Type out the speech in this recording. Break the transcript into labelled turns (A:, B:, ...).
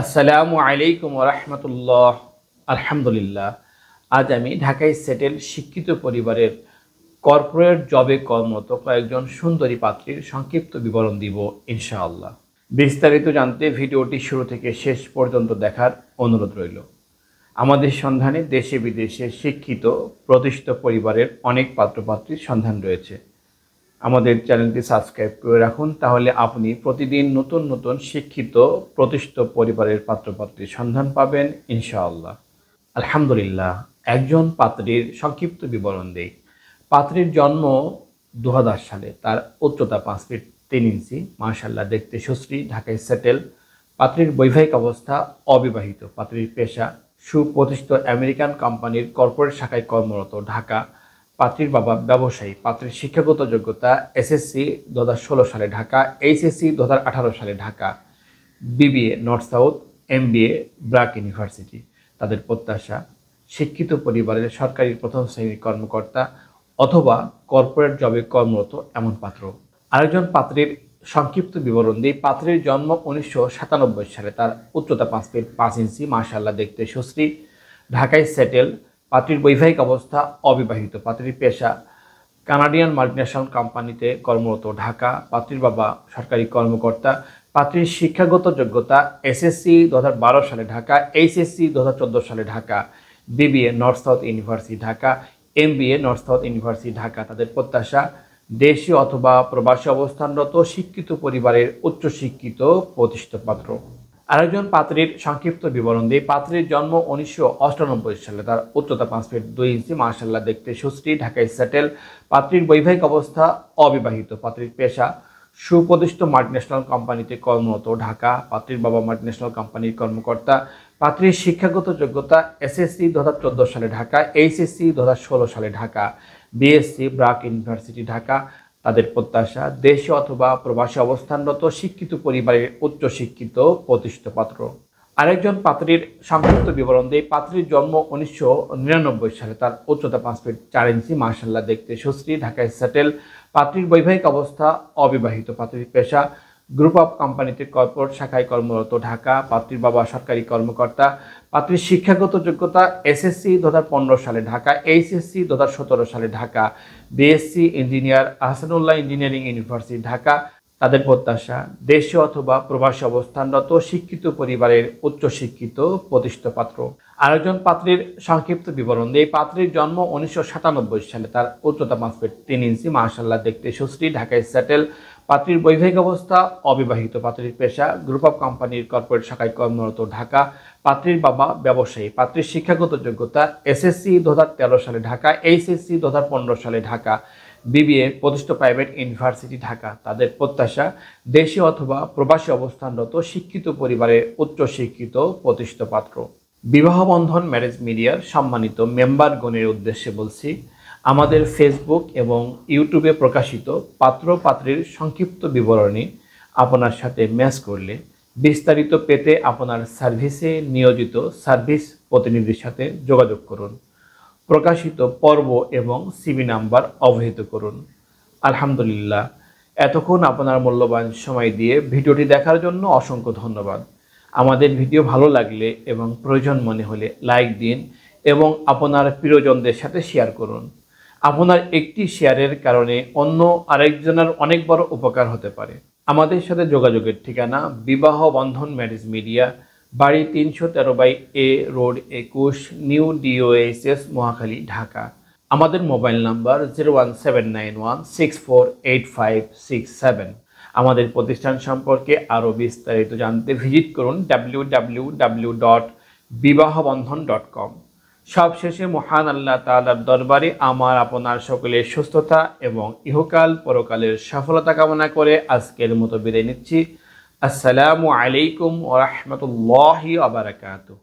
A: আসসালামু আলাইকুম ওয়া রাহমাতুল্লাহ। আলহামদুলিল্লাহ। আজ আমি ঢাকায় সেটেল শিক্ষিত পরিবারের কর্পোরেট জবে কর্মরত কয়েকজন সুন্দরী পাত্রীর সংক্ষিপ্ত বিবরণ দিব ইনশাআল্লাহ। বিস্তারিত জানতে ভিডিওটি শুরু থেকে শেষ পর্যন্ত দেখার অনুরোধ রইল। আমাদের সন্ধানে দেশে বিদেশে শিক্ষিত প্রতিষ্ঠিত পরিবারের অনেক পাত্রপাত্রীর সন্ধান রয়েছে। আমাদের চ্যানেলটি সাবস্ক্রাইব করে রাখুন, তাহলে আপনি প্রতিদিন নতুন নতুন শিক্ষিত প্রতিষ্ঠিত পরিবারের পাত্রপাত্রীর সন্ধান পাবেন ইনশাআল্লাহ। আলহামদুলিল্লাহ। একজন পাত্রীর সংক্ষিপ্ত বিবরণ দেই। পাত্রীর জন্ম 2000 সালে। তার উচ্চতা 5 ফিট 3 ইঞ্চি। মাশাআল্লাহ, দেখতে সুশ্রী, ঢাকায় সেটেল। পাত্রীর বৈবাহিক অবস্থা অবিবাহিত। পাত্রীর পেশা সুপ্রতিষ্ঠিত আমেরিকান কোম্পানির কর্পোরেট শাখায় কর্মরত, ঢাকা। পাত্রীর বাবা ব্যবসায়ী। পাত্রীর শিক্ষাগত যোগ্যতা এসএসসি 2016 সালে ঢাকা, এইচএসসি 2018 সালে Dhaka, BBA north south, MBA BRAC university. তাদের প্রত্যাশা শিক্ষিত পরিবারের সরকারি প্রথম শ্রেণীর কর্মকর্তা অথবা কর্পোরেট জবে কর্মরত এমন পাত্র। আরেকজন পাত্রীর সংক্ষিপ্ত বিবরণ দিই। পাত্রীর জন্ম 1997 সালে। তার উচ্চতা 5 ফিট 5 ইঞ্চি। মাশাআল্লাহ, দেখতে সুশ্রী, ঢাকায় সেটেল। পাত্রীর বৈবাহিক অবস্থা অবিবাহিত। পাত্রীর পেশা কানাডিয়ান মাল্টিন্যাশনাল কোম্পানিতে কর্মরত, ঢাকা। পাত্রীর বাবা সরকারি কর্মকর্তা। পাত্রীর শিক্ষাগত যোগ্যতা এসএসসি 2012 সালে ঢাকা, এইচএসসি 2014 সালে Dhaka, BBA north south university Dhaka, MBA north south university Dhaka. তাদের প্রত্যাশা দেশীয় অথবা প্রবাসী অবস্থানরত শিক্ষিত পরিবারের উচ্চশিক্ষিত প্রতিষ্ঠিত পাত্র। আরেকজন পাত্রীর সংক্ষিপ্ত বিবরণ দিই। পাত্রীর জন্ম 1998 সালে। তার উচ্চতা 5 ফিট 2 ইঞ্চি। মাশাআল্লাহ, দেখতে সুশ্রী, ঢাকায় সেটেল। পাত্রীর বৈবাহিক অবস্থা অবিবাহিত। পাত্রীর পেশা সুপ্রতিষ্ঠিত মাল্টিন্যাশনাল কোম্পানিতে কর্মরত, ঢাকা। পাত্রীর বাবা মাল্টিন্যাশনাল কোম্পানির কর্মকর্তা। পাত্রীর শিক্ষাগত যোগ্যতা এসএসসি 2014 সালে ঢাকা, এইচএসসি 2016 সালে ঢাকা, বিএসসি ব্র্যাক ইউনিভার্সিটি ঢাকা। তাদের প্রত্যাশা দেশে অথবা প্রবাসী অবস্থানরত শিক্ষিত পরিবারের উচ্চশিক্ষিত প্রতিষ্ঠিত পাত্র। আরেকজন পাত্রীর সংক্ষিপ্ত বিবরণ দেই। পাত্রীর জন্ম 1999 সালে। তার উচ্চতা 5 ফিট 4 ইঞ্চি। মাশাআল্লাহ, দেখতে সুশ্রী, ঢাকায় সেটেল। পাত্রীর বৈবাহিক অবস্থা অবিবাহিত। পাত্রীর পেশা গ্রুপ অফ কোম্পানিতে কর্পোরেট শাখায় কর্মরত, ঢাকা। পাত্রীর বাবা সরকারি কর্মকর্তা। পাত্রীর শিক্ষাগত যোগ্যতা এসএসসি 2015 সালে ঢাকা, এইচএসসি 2017 সালে Dhaka, BSc engineer Ahsanullah engineering university Dhaka. তাদের প্রত্যাশা দেশে অথবা প্রবাসী অবস্থানরত শিক্ষিত পরিবারের উচ্চশিক্ষিত প্রতিষ্ঠিত পাত্র। আরেকজন পাত্রীর সংক্ষিপ্ত বিবরণ দিই। পাত্রীর জন্ম 1997 সালে। তার উচ্চতা 5 ফিট 3 ইঞ্চি। মাশাআল্লাহ, দেখতে সুশ্রী, ঢাকায় সেটেল। পাত্রীর বৈবাহিক অবস্থা অবিবাহিত। পাত্রীর পেশা গ্রুপ অফ কোম্পানির কর্পোরেট শাখায় কর্মরত, ঢাকা। পাত্রীর বাবা ব্যবসায়ী। পাত্রীর শিক্ষাগত যোগ্যতা এসএসসি 2013 সালে ঢাকা, এইচএসসি 2015 সালে ঢাকা, বিবিএ প্রতিষ্ঠিত প্রাইভেট ইউনিভার্সিটি ঢাকা। তাদের প্রত্যাশা দেশে অথবা প্রবাসী অবস্থানরত শিক্ষিত পরিবারের উচ্চশিক্ষিত প্রতিষ্ঠিত পাত্র। বিবাহ বন্ধন ম্যারেজ মিডিয়ার সম্মানিত মেম্বারগণের উদ্দেশ্যে বলছি, আমাদের ফেসবুক এবং ইউটিউবে প্রকাশিত পাত্র পাত্রীর সংক্ষিপ্ত বিবরণী আপনার সাথে ম্যাচ করলে বিস্তারিত পেতে আপনার সার্ভিসে নিয়োজিত সার্ভিস প্রতিনিধির সাথে যোগাযোগ করুন। প্রকাশিত পর্ব এবং সিবি নাম্বার অবহিত করুন। আলহামদুলিল্লাহ, এতক্ষণ আপনার মূল্যবান সময় দিয়ে ভিডিওটি দেখার জন্য অসংখ্য ধন্যবাদ। আমাদের ভিডিও ভালো লাগলে এবং প্রয়োজন মনে হলে লাইক দিন এবং আপনার প্রিয়জনদের সাথে শেয়ার করুন। আপনার একটি শেয়ারের কারণে অন্য আরেকজনের অনেক বড় উপকার হতে পারে। আমাদের সাথে যোগাযোগের ঠিকানা বিবাহ বন্ধন ম্যারেজ মিডিয়া, বাড়ি 313/A road 21, new DOSS Mohakhali, Dhaka. আমাদের মোবাইল নাম্বার 01791648567। আমাদের প্রতিষ্ঠান সম্পর্কে আরও বিস্তারিত জানতে ভিজিট করুন www.bibahobandhon.com। সবশেষে মহান আল্লাহ তাআলার দরবারে আমার আপনার সকলের সুস্থতা এবং ইহকাল পরকালের সফলতা কামনা করে আজকের মতো বিদায় নিচ্ছি। আসসালামু আলাইকুম ওয়া রাহমাতুল্লাহি ওয়া বারাকাতুহু।